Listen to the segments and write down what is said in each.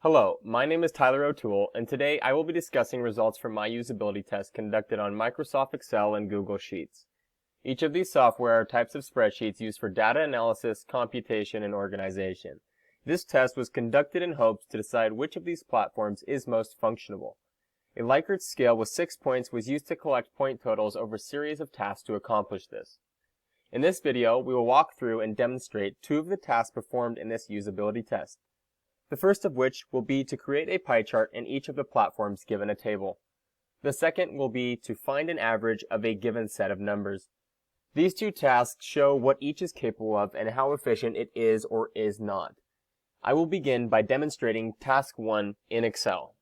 Hello, my name is Tyler O'Toole, and today I will be discussing results from my usability test conducted on Microsoft Excel and Google Sheets. Each of these software are types of spreadsheets used for data analysis, computation, and organization. This test was conducted in hopes to decide which of these platforms is most functionable. A Likert scale with 6 points was used to collect point totals over a series of tasks to accomplish this. In this video, we will walk through and demonstrate two of the tasks performed in this usability test. The first of which will be to create a pie chart in each of the platforms given a table. The second will be to find an average of a given set of numbers. These two tasks show what each is capable of and how efficient it is or is not. I will begin by demonstrating task 1 in Excel.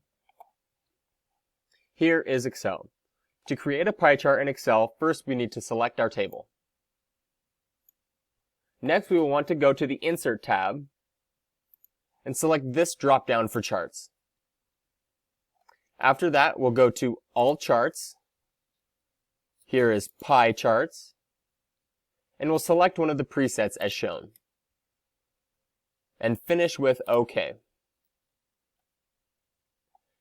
Here is Excel. To create a pie chart in Excel, first we need to select our table. Next, we will want to go to the Insert tab and select this drop-down for charts. After that, we'll go to All Charts. Here is Pie Charts. And we'll select one of the presets as shown. And finish with OK.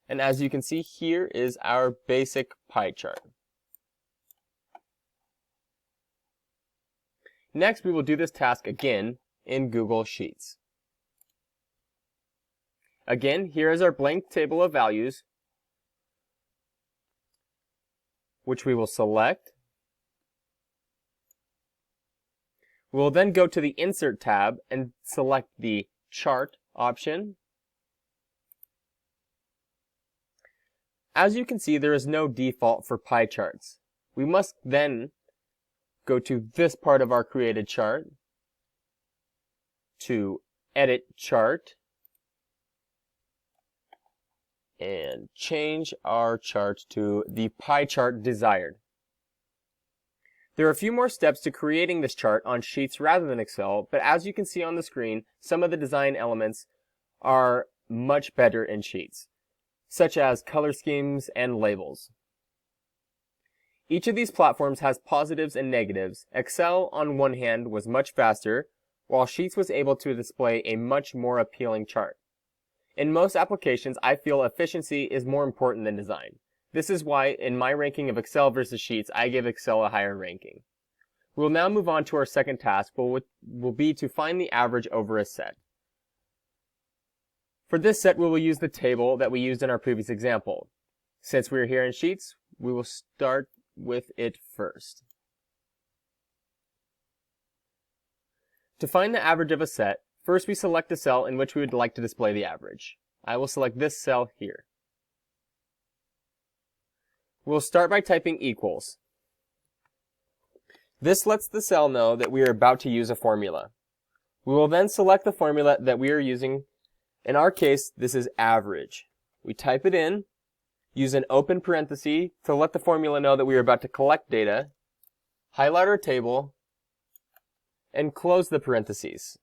And as you can see, here is our basic pie chart. Next, we will do this task again in Google Sheets. Again, here is our blank table of values, which we will select. We will then go to the Insert tab and select the Chart option. As you can see, there is no default for pie charts. We must then go to this part of our created chart to Edit Chart and change our chart to the pie chart desired. There are a few more steps to creating this chart on Sheets rather than Excel, but as you can see on the screen, some of the design elements are much better in Sheets, such as color schemes and labels. Each of these platforms has positives and negatives. Excel, on one hand, was much faster, while Sheets was able to display a much more appealing chart. In most applications, I feel efficiency is more important than design. This is why, in my ranking of Excel versus Sheets, I give Excel a higher ranking. We will now move on to our second task, which will be to find the average over a set. For this set, we will use the table that we used in our previous example. Since we are here in Sheets, we will start with it first. To find the average of a set, first we select the cell in which we would like to display the average. I will select this cell here. We'll start by typing equals. This lets the cell know that we are about to use a formula. We will then select the formula that we are using. In our case, this is average. We type it in, use an open parenthesis to let the formula know that we are about to collect data, highlight our table, and close the parentheses.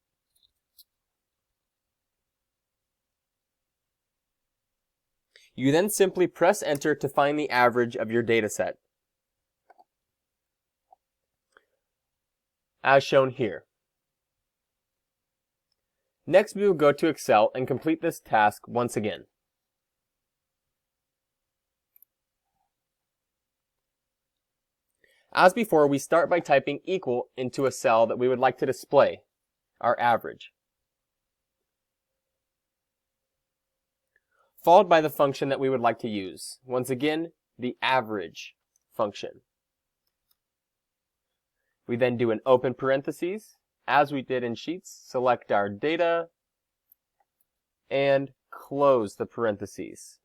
You then simply press enter to find the average of your data set, as shown here. Next, we will go to Excel and complete this task once again. As before, we start by typing equal into a cell that we would like to display, our average, followed by the function that we would like to use. Once again, the average function. We then do an open parenthesis, as we did in Sheets, select our data, and close the parentheses,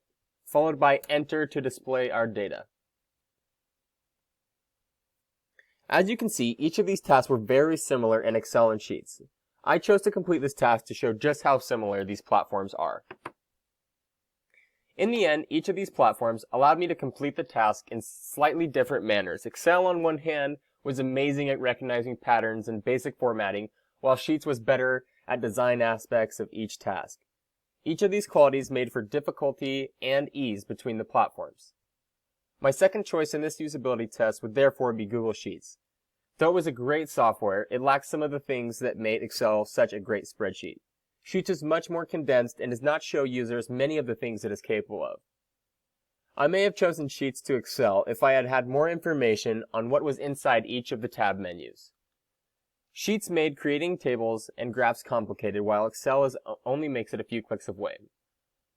followed by enter to display our data. As you can see, each of these tasks were very similar in Excel and Sheets. I chose to complete this task to show just how similar these platforms are. In the end, each of these platforms allowed me to complete the task in slightly different manners. Excel, on one hand, was amazing at recognizing patterns and basic formatting, while Sheets was better at design aspects of each task. Each of these qualities made for difficulty and ease between the platforms. My second choice in this usability test would therefore be Google Sheets. Though it was a great software, it lacked some of the things that made Excel such a great spreadsheet. Sheets is much more condensed and does not show users many of the things it is capable of. I may have chosen Sheets to excel if I had had more information on what was inside each of the tab menus. Sheets made creating tables and graphs complicated, while Excel only makes it a few clicks away.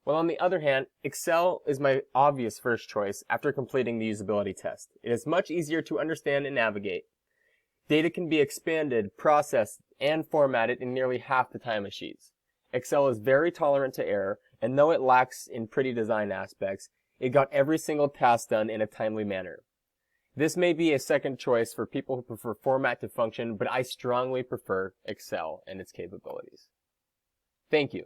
While on the other hand, Excel is my obvious first choice after completing the usability test. It is much easier to understand and navigate. Data can be expanded, processed, and formatted in nearly half the time of Sheets. Excel is very tolerant to error, and though it lacks in pretty design aspects, it got every single task done in a timely manner. This may be a second choice for people who prefer format to function, but I strongly prefer Excel and its capabilities. Thank you.